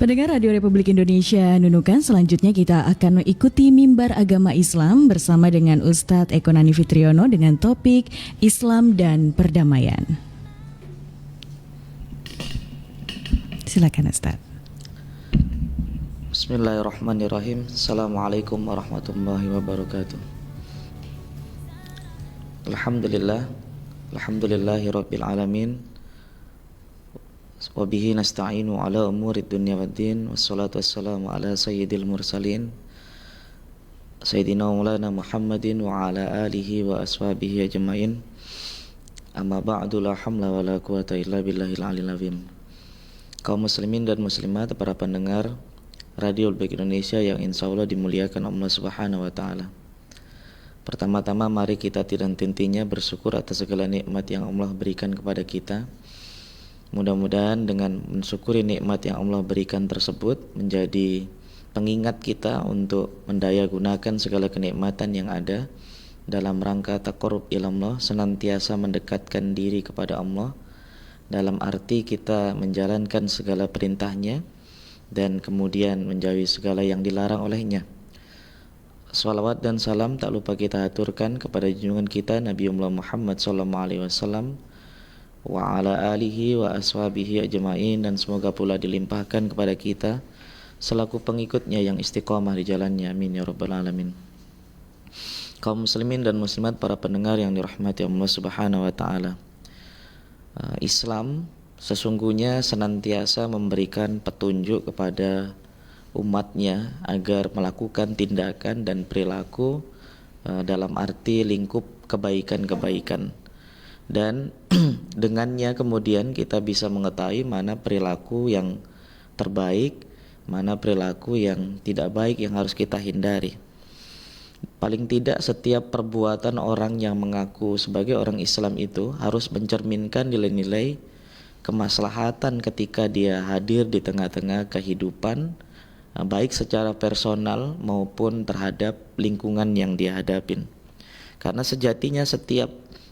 Pendengar Radio Republik Indonesia Nunukan, selanjutnya kita akan mengikuti Mimbar Agama Islam bersama dengan Ustadz Eko Nani Fitriono dengan topik Islam dan Perdamaian. Silakan Ustadz. Bismillahirrahmanirrahim. Assalamualaikum warahmatullahi wabarakatuh. Alhamdulillahi rabbil alamin. Wabihi nasta'inu ala umurid dunya waddin. Wassalatu wassalamu ala sayyidil mursalin Sayyidina maulana Muhammadin wa ala alihi wa ashabihi ajma'in. Amma ba'du, la hamla wa la quwata illa billahil aliyil azim. Kaum muslimin dan muslimat, para pendengar Radio Republik Indonesia yang insya Allah dimuliakan Allah Subhanahu wa ta'ala. Pertama-tama mari kita tidak henti-hentinya bersyukur atas segala nikmat yang Allah berikan kepada kita. Mudah-mudahan dengan mensyukuri nikmat yang Allah berikan tersebut menjadi pengingat kita untuk mendaya gunakan segala kenikmatan yang ada dalam rangka taqarrub ilallah, senantiasa mendekatkan diri kepada Allah dalam arti kita menjalankan segala perintahnya dan kemudian menjauhi segala yang dilarang olehnya. Salawat dan salam tak lupa kita aturkan kepada junjungan kita Nabiullah Muhammad SAW wa ala alihi wa ashabihi ajma'in, dan semoga pula dilimpahkan kepada kita selaku pengikutnya yang istiqamah di jalannya, amin ya rabbal alamin. Kaum muslimin dan muslimat, para pendengar yang dirahmati Allah Subhanahu wa ta'ala, Islam sesungguhnya senantiasa memberikan petunjuk kepada umatnya agar melakukan tindakan dan perilaku dalam arti lingkup kebaikan-kebaikan, dan dengannya kemudian kita bisa mengetahui mana perilaku yang terbaik, mana perilaku yang tidak baik yang harus kita hindari. Paling tidak setiap perbuatan orang yang mengaku sebagai orang Islam itu harus mencerminkan nilai-nilai kemaslahatan ketika dia hadir di tengah-tengah kehidupan, baik secara personal maupun terhadap lingkungan yang dia hadapin. Karena sejatinya setiap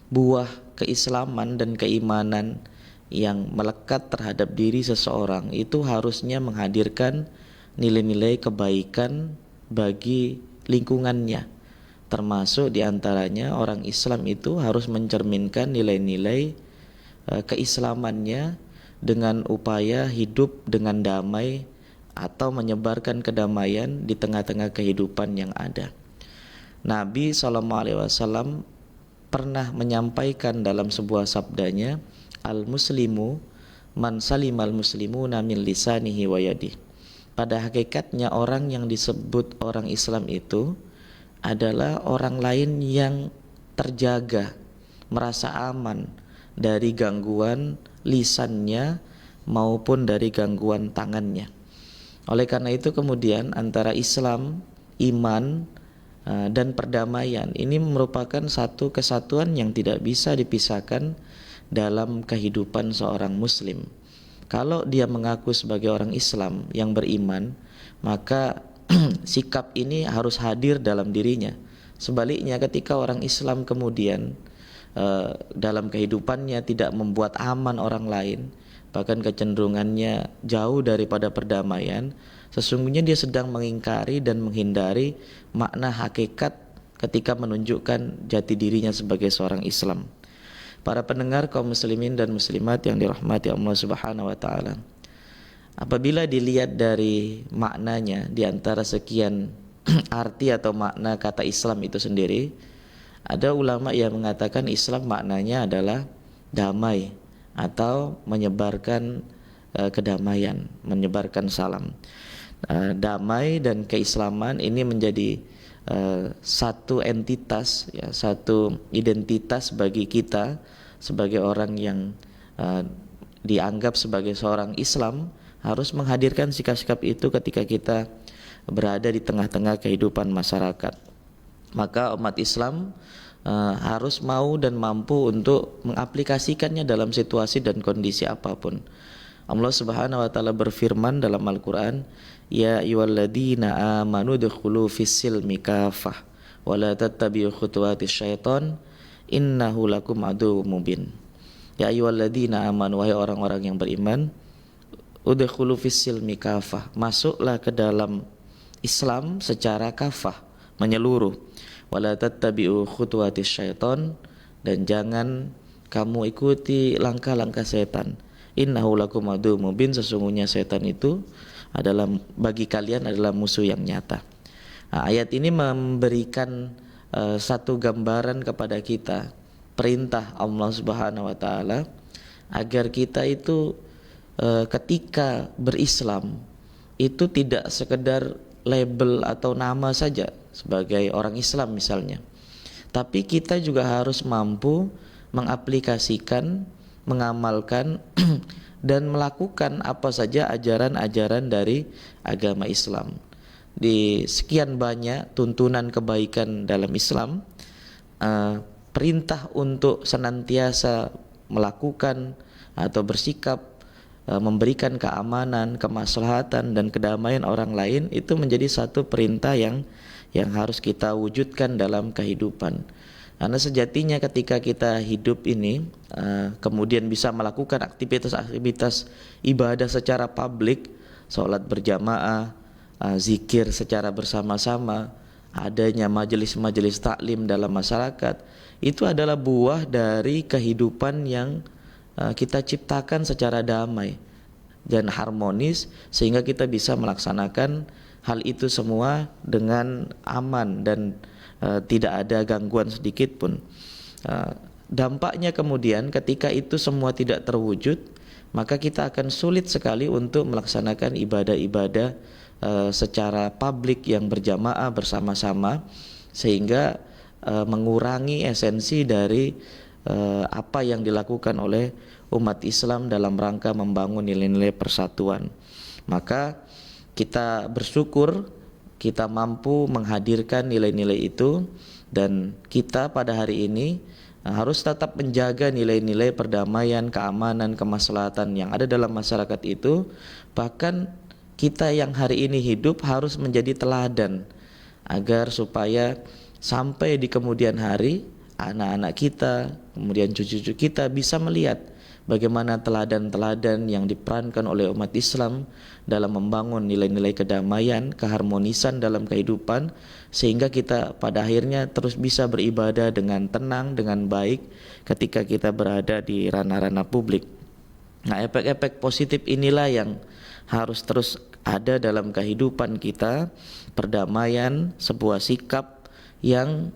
buah keislaman dan keimanan yang melekat terhadap diri seseorang itu harusnya menghadirkan nilai-nilai kebaikan bagi lingkungannya. Termasuk diantaranya orang Islam itu harus mencerminkan nilai-nilai keislamannya dengan upaya hidup dengan damai atau menyebarkan kedamaian di tengah-tengah kehidupan yang ada. Nabi SAW pernah menyampaikan dalam sebuah sabdanya, al-muslimu man salimal muslimuna min lisanihi wa yadihi. Pada hakikatnya orang yang disebut orang Islam itu adalah orang lain yang terjaga, merasa aman dari gangguan lisannya maupun dari gangguan tangannya. Oleh karena itu kemudian antara Islam, iman, dan perdamaian ini merupakan satu kesatuan yang tidak bisa dipisahkan dalam kehidupan seorang muslim. Kalau dia mengaku sebagai orang Islam yang beriman, maka sikap ini harus hadir dalam dirinya. Sebaliknya ketika orang Islam kemudian dalam kehidupannya tidak membuat aman orang lain, bahkan kecenderungannya jauh daripada perdamaian, sesungguhnya dia sedang mengingkari dan menghindari makna hakikat ketika menunjukkan jati dirinya sebagai seorang Islam. Para pendengar kaum muslimin dan muslimat yang dirahmati Allah Subhanahu wa ta'ala, apabila dilihat dari maknanya di antara sekian arti atau makna kata Islam itu sendiri, ada ulama yang mengatakan Islam maknanya adalah damai atau menyebarkan kedamaian, menyebarkan salam. Damai dan keislaman ini menjadi satu entitas, ya, satu identitas bagi kita sebagai orang yang dianggap sebagai seorang Islam, harus menghadirkan sikap-sikap itu ketika kita berada di tengah-tengah kehidupan masyarakat. Maka umat Islam harus mau dan mampu untuk mengaplikasikannya dalam situasi dan kondisi apapun. Allah Subhanahu wa ta'ala berfirman dalam Al-Quran, ya ayyuhalladzina amanu dukhulu fis-silmi kafah wa la tattabi'u khutuwatis syaitan innahu lakum aduwwum mubin. Ya ayyuhalladzina amanu, wahai orang-orang yang beriman, udkhulu fis-silmi kafah, masuklah ke dalam Islam secara kafah, menyeluruh. Wala tattabi'u khutuwatis syaiton, dan jangan kamu ikuti langkah-langkah setan. Innahu lakum aduwwum mubin, sesungguhnya setan itu adalah bagi kalian adalah musuh yang nyata. Nah, ayat ini memberikan satu gambaran kepada kita, perintah Allah Subhanahu wa taala agar kita itu ketika berislam itu tidak sekedar label atau nama saja sebagai orang Islam misalnya, tapi kita juga harus mampu mengaplikasikan, mengamalkan dan melakukan apa saja ajaran-ajaran dari agama Islam. Di sekian banyak tuntunan kebaikan dalam Islam, perintah untuk senantiasa melakukan atau bersikap memberikan keamanan, kemaslahatan dan kedamaian orang lain itu menjadi satu perintah yang harus kita wujudkan dalam kehidupan. Karena sejatinya ketika kita hidup ini kemudian bisa melakukan aktivitas-aktivitas ibadah secara publik, sholat berjamaah, zikir secara bersama-sama, adanya majelis-majelis taklim dalam masyarakat, itu adalah buah dari kehidupan yang kita ciptakan secara damai dan harmonis, sehingga kita bisa melaksanakan hal itu semua dengan aman dan tidak ada gangguan sedikit pun. Dampaknya kemudian ketika itu semua tidak terwujud, maka kita akan sulit sekali untuk melaksanakan ibadah-ibadah secara publik yang berjamaah bersama-sama, sehingga mengurangi esensi dari apa yang dilakukan oleh umat Islam dalam rangka membangun nilai-nilai persatuan. Maka kita bersyukur kita mampu menghadirkan nilai-nilai itu, dan kita pada hari ini harus tetap menjaga nilai-nilai perdamaian, keamanan, kemaslahatan yang ada dalam masyarakat itu. Bahkan kita yang hari ini hidup harus menjadi teladan agar supaya sampai di kemudian hari anak-anak kita, kemudian cucu-cucu kita bisa melihat bagaimana teladan-teladan yang diperankan oleh umat Islam dalam membangun nilai-nilai kedamaian, keharmonisan dalam kehidupan, sehingga kita pada akhirnya terus bisa beribadah dengan tenang, dengan baik ketika kita berada di ranah-ranah publik. Nah, efek-efek positif inilah yang harus terus ada dalam kehidupan kita, perdamaian, sebuah sikap yang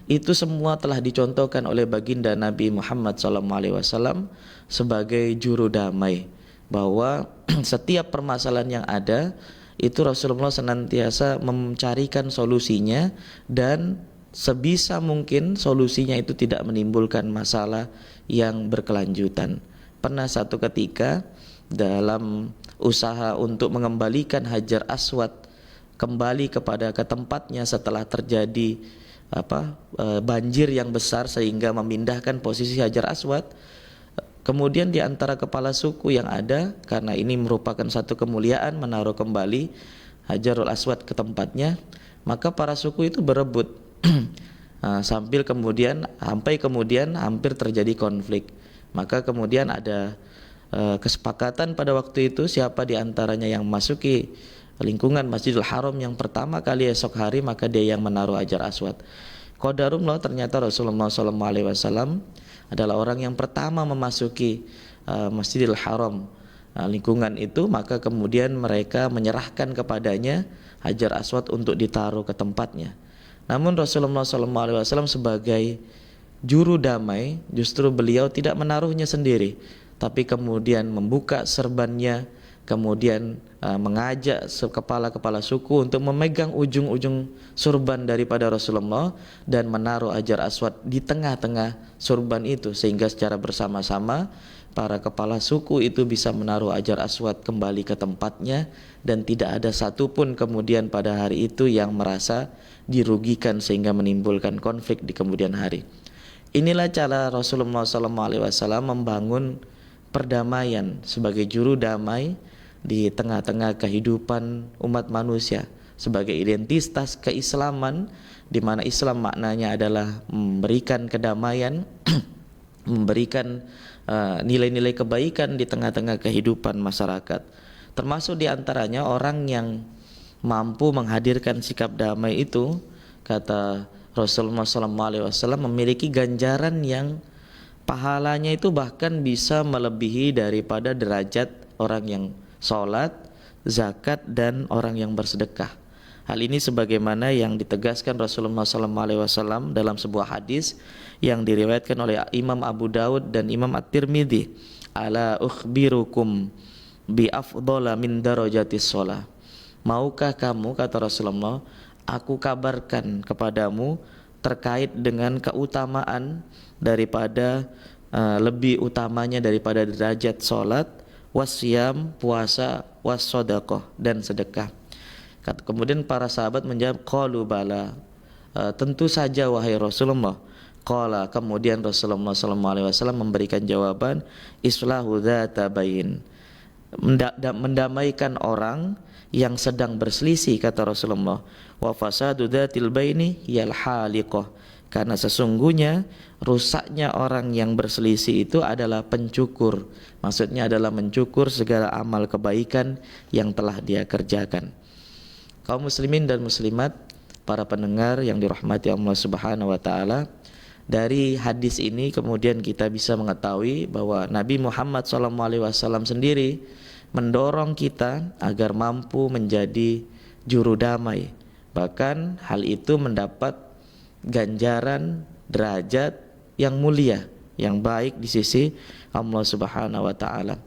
itu semua telah dicontohkan oleh baginda Nabi Muhammad SAW sebagai juru damai, bahwa setiap permasalahan yang ada itu Rasulullah senantiasa mencarikan solusinya, dan sebisa mungkin solusinya itu tidak menimbulkan masalah yang berkelanjutan. Pernah satu ketika dalam usaha untuk mengembalikan Hajar Aswad kembali ke tempatnya setelah terjadi banjir yang besar sehingga memindahkan posisi Hajar Aswad, kemudian di antara kepala suku yang ada, karena ini merupakan satu kemuliaan menaruh kembali Hajarul Aswad ke tempatnya, maka para suku itu berebut sampai kemudian hampir terjadi konflik. Maka kemudian ada kesepakatan pada waktu itu, siapa di antaranya yang memasuki lingkungan Masjidil Haram yang pertama kali esok hari, maka dia yang menaruh Hajar Aswad. Qadarullah, ternyata Rasulullah SAW adalah orang yang pertama memasuki Masjidil Haram, lingkungan itu, maka kemudian mereka menyerahkan kepadanya Hajar Aswad untuk ditaruh ke tempatnya. Namun Rasulullah SAW sebagai juru damai, justru beliau tidak menaruhnya sendiri, tapi kemudian membuka serbannya, kemudian mengajak kepala-kepala suku untuk memegang ujung-ujung surban daripada Rasulullah dan menaruh Hajar Aswad di tengah-tengah surban itu, sehingga secara bersama-sama para kepala suku itu bisa menaruh Hajar Aswad kembali ke tempatnya, dan tidak ada satupun kemudian pada hari itu yang merasa dirugikan sehingga menimbulkan konflik di kemudian hari. Inilah cara Rasulullah SAW membangun perdamaian sebagai juru damai di tengah-tengah kehidupan umat manusia, sebagai identitas keislaman, di mana Islam maknanya adalah memberikan kedamaian memberikan nilai-nilai kebaikan di tengah-tengah kehidupan masyarakat. Termasuk di antaranya orang yang mampu menghadirkan sikap damai itu, kata Rasulullah SAW, memiliki ganjaran yang pahalanya itu bahkan bisa melebihi daripada derajat orang yang sholat, zakat, dan orang yang bersedekah. Hal ini sebagaimana yang ditegaskan Rasulullah SAW dalam sebuah hadis yang diriwayatkan oleh Imam Abu Daud dan Imam At-Tirmidzi. Ala ukhbirukum bi afdhala min darajatis shalah. Maukah kamu, kata Rasulullah, aku kabarkan kepadamu terkait dengan keutamaan daripada lebih utamanya daripada derajat salat, wasyam, puasa, wassadaqah, dan sedekah. Kemudian para sahabat menjawab, qalu bala, tentu saja wahai Rasulullah. Qala, kemudian Rasulullah SAW memberikan jawaban, islahu dzata bain, mendamaikan orang yang sedang berselisih, kata Rasulullah. Wa fasadu dzatil baini yal haliqah, karena sesungguhnya rusaknya orang yang berselisih itu adalah pencukur. Maksudnya adalah mencukur segala amal kebaikan yang telah dia kerjakan. Kaum muslimin dan muslimat, para pendengar yang dirahmati Allah Subhanahu wa taala, dari hadis ini kemudian kita bisa mengetahui bahwa Nabi Muhammad SAW sendiri mendorong kita agar mampu menjadi juru damai. Bahkan hal itu mendapat ganjaran derajat yang mulia, yang baik di sisi Allah Subhanahu wa taala.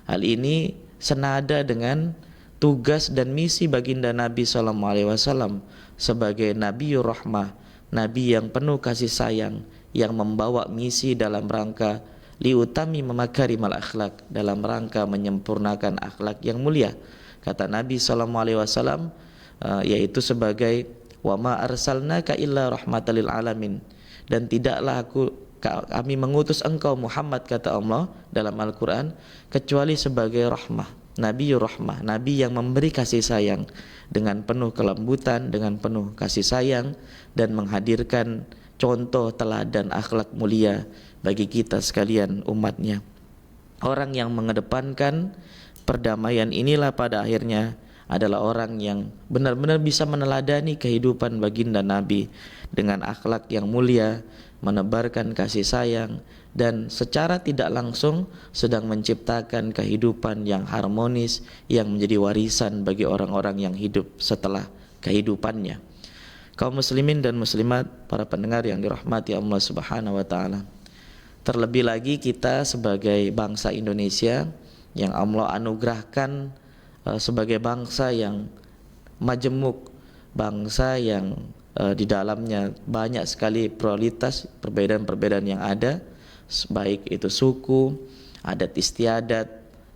Hal ini senada dengan tugas dan misi baginda Nabi SAW sebagai Nabiur Rahmah, Nabi yang penuh kasih sayang, yang membawa misi dalam rangka liutami memakarimal akhlak, dalam rangka menyempurnakan akhlak yang mulia. Kata Nabi SAW, yaitu sebagai wa ma arsalnaka illa rahmatal lil alamin, dan tidaklah kami mengutus engkau Muhammad, kata Allah dalam Al-Quran, kecuali sebagai rahmah, Nabiur Rahmah, Nabi yang memberi kasih sayang dengan penuh kelembutan, dengan penuh kasih sayang, dan menghadirkan contoh teladan akhlak mulia bagi kita sekalian umatnya. Orang yang mengedepankan perdamaian inilah pada akhirnya adalah orang yang benar-benar bisa meneladani kehidupan baginda Nabi dengan akhlak yang mulia, menebarkan kasih sayang, dan secara tidak langsung sedang menciptakan kehidupan yang harmonis yang menjadi warisan bagi orang-orang yang hidup setelah kehidupannya. Kaum muslimin dan muslimat, para pendengar yang dirahmati Allah Subhanahu wa taala, terlebih lagi kita sebagai bangsa Indonesia yang Allah anugerahkan sebagai bangsa yang majemuk, bangsa yang di dalamnya banyak sekali pluralitas, perbedaan-perbedaan yang ada, baik itu suku, adat istiadat,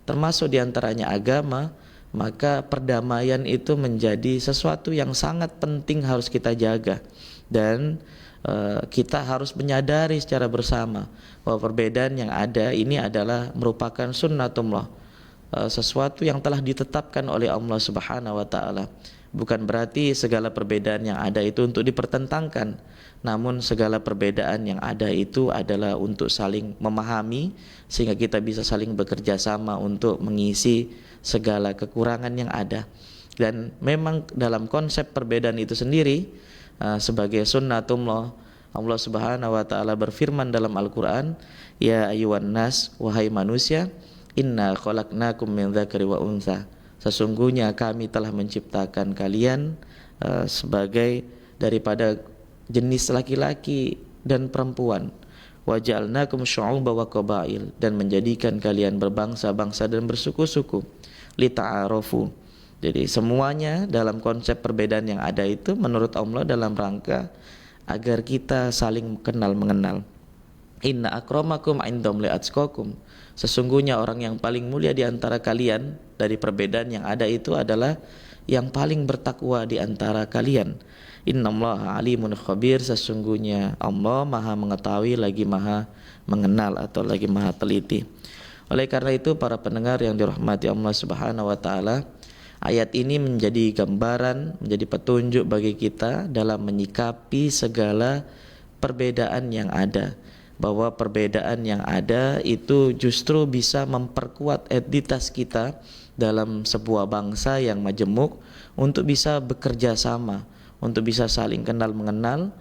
termasuk diantaranya agama. Maka perdamaian itu menjadi sesuatu yang sangat penting harus kita jaga, dan kita harus menyadari secara bersama bahwa perbedaan yang ada ini adalah merupakan sunnatullah, sesuatu yang telah ditetapkan oleh Allah Subhanahu wa taala. Bukan berarti segala perbedaan yang ada itu untuk dipertentangkan, namun segala perbedaan yang ada itu adalah untuk saling memahami, sehingga kita bisa saling bekerja sama untuk mengisi segala kekurangan yang ada. Dan memang dalam konsep perbedaan itu sendiri, sebagai sunnatullah, Allah Subhanahu wa taala berfirman dalam Al-Qur'an, ya ayyuhan nas, wahai manusia, inna khalaqnakum min dzakari wa untha, sesungguhnya kami telah menciptakan kalian sebagai daripada jenis laki-laki dan perempuan, wa ja'alnakum syu'uban wa qabail, dan menjadikan kalian berbangsa-bangsa dan bersuku-suku, lita'arafu. Jadi semuanya dalam konsep perbedaan yang ada itu menurut Allah dalam rangka agar kita saling kenal mengenal. Inna akramakum indahum li'atqakum, sesungguhnya orang yang paling mulia di antara kalian dari perbedaan yang ada itu adalah yang paling bertakwa di antara kalian. Innallaha alimun khabir, sesungguhnya Allah maha mengetahui lagi maha mengenal atau lagi maha teliti. Oleh karena itu para pendengar yang dirahmati Allah Subhanahu wa taala, ayat ini menjadi gambaran, menjadi petunjuk bagi kita dalam menyikapi segala perbedaan yang ada, bahwa perbedaan yang ada itu justru bisa memperkuat entitas kita dalam sebuah bangsa yang majemuk untuk bisa bekerja sama, untuk bisa saling kenal mengenal,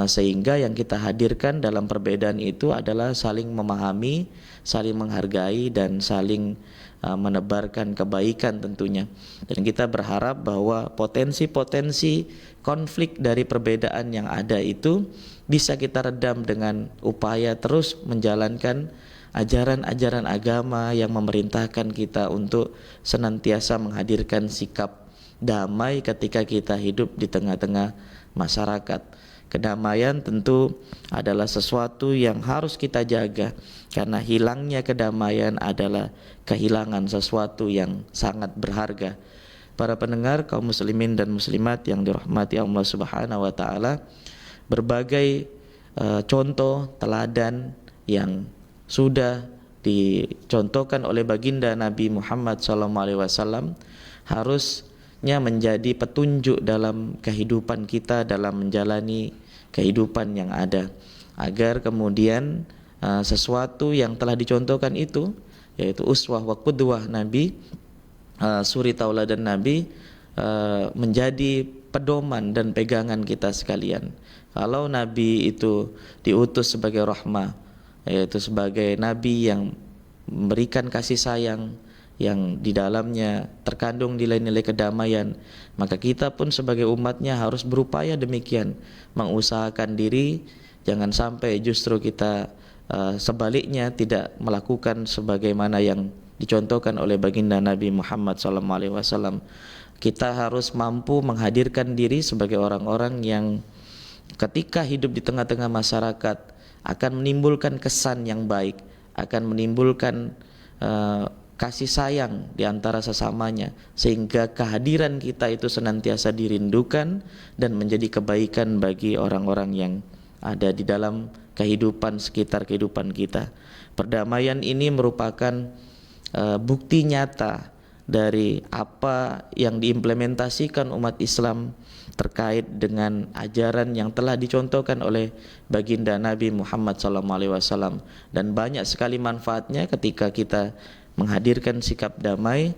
sehingga yang kita hadirkan dalam perbedaan itu adalah saling memahami, saling menghargai, dan saling menebarkan kebaikan tentunya. Dan kita berharap bahwa potensi-potensi konflik dari perbedaan yang ada itu bisa kita redam dengan upaya terus menjalankan ajaran-ajaran agama yang memerintahkan kita untuk senantiasa menghadirkan sikap damai ketika kita hidup di tengah-tengah masyarakat. Kedamaian tentu adalah sesuatu yang harus kita jaga, karena hilangnya kedamaian adalah kehilangan sesuatu yang sangat berharga. Para pendengar kaum muslimin dan muslimat yang dirahmati Allah Subhanahu wa taala, berbagai contoh teladan yang sudah dicontohkan oleh baginda Nabi Muhammad SAW harusnya menjadi petunjuk dalam kehidupan kita dalam menjalani kehidupan yang ada, agar kemudian sesuatu yang telah dicontohkan itu, yaitu uswah wa qudwah Nabi, suri tauladan Nabi, menjadi pedoman dan pegangan kita sekalian. Kalau Nabi itu diutus sebagai rahmah, yaitu sebagai Nabi yang memberikan kasih sayang yang di dalamnya terkandung nilai-nilai kedamaian, maka kita pun sebagai umatnya harus berupaya demikian, mengusahakan diri jangan sampai justru kita sebaliknya tidak melakukan sebagaimana yang dicontohkan oleh baginda Nabi Muhammad SAW. Kita harus mampu menghadirkan diri sebagai orang-orang yang ketika hidup di tengah-tengah masyarakat akan menimbulkan kesan yang baik, akan menimbulkan kasih sayang di antara sesamanya, sehingga kehadiran kita itu senantiasa dirindukan dan menjadi kebaikan bagi orang-orang yang ada di dalam kehidupan sekitar kehidupan kita. Perdamaian ini merupakan bukti nyata dari apa yang diimplementasikan umat Islam terkait dengan ajaran yang telah dicontohkan oleh baginda Nabi Muhammad SAW, dan banyak sekali manfaatnya ketika kita menghadirkan sikap damai.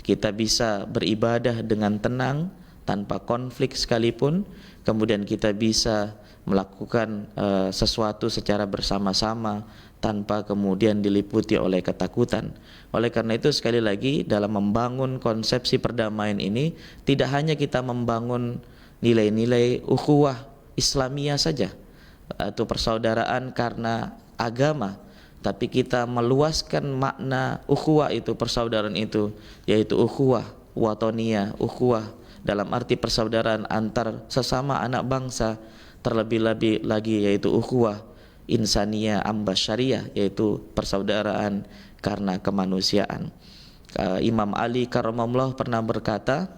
Kita bisa beribadah dengan tenang tanpa konflik sekalipun, kemudian kita bisa melakukan sesuatu secara bersama-sama tanpa kemudian diliputi oleh ketakutan. Oleh karena itu, sekali lagi, dalam membangun konsepsi perdamaian ini tidak hanya kita membangun nilai-nilai ukhuwah Islamiyah saja atau persaudaraan karena agama, tapi kita meluaskan makna ukhuwah itu, persaudaraan itu, yaitu ukhuwah watoniyah, ukhuwah dalam arti persaudaraan antar sesama anak bangsa, terlebih-lebih lagi yaitu ukhuwah insaniyah ambasyariyah, yaitu persaudaraan karena kemanusiaan. Imam Ali karramallahu pernah berkata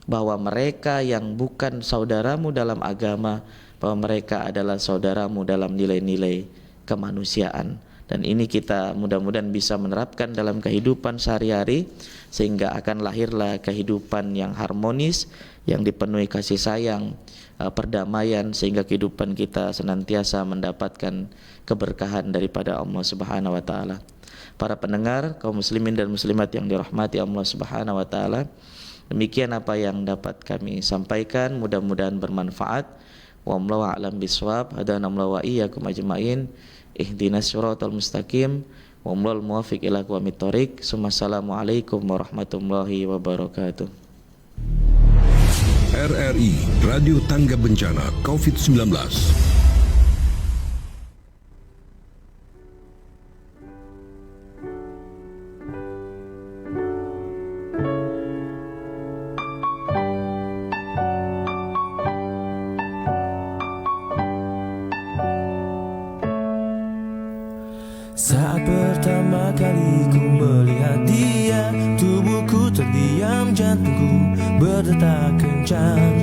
bahwa mereka yang bukan saudaramu dalam agama, bahwa mereka adalah saudaramu dalam nilai-nilai kemanusiaan. Dan ini kita mudah-mudahan bisa menerapkan dalam kehidupan sehari-hari, sehingga akan lahirlah kehidupan yang harmonis, yang dipenuhi kasih sayang, perdamaian, sehingga kehidupan kita senantiasa mendapatkan keberkahan daripada Allah Subhanahu wa taala. Para pendengar kaum muslimin dan muslimat yang dirahmati Allah Subhanahu wa taala, demikian apa yang dapat kami sampaikan, mudah-mudahan bermanfaat. Wallahu a'lam bishawab. Hadanallahu wa iyyakum ajmain. Ihdinas siratal mustaqim. Wallahul muwaffiq ila aqwamit thoriq. Assalamualaikum warahmatullahi wabarakatuh. RRI Radio Tangga Bencana COVID-19. Saat pertama kali ku melihat dia, tubuhku terdiam, jantungku berdetak kencang.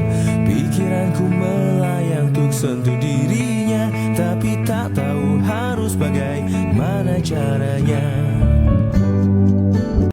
Pikiranku melayang untuk sentuh dirinya, tapi tak tahu harus bagaimana caranya.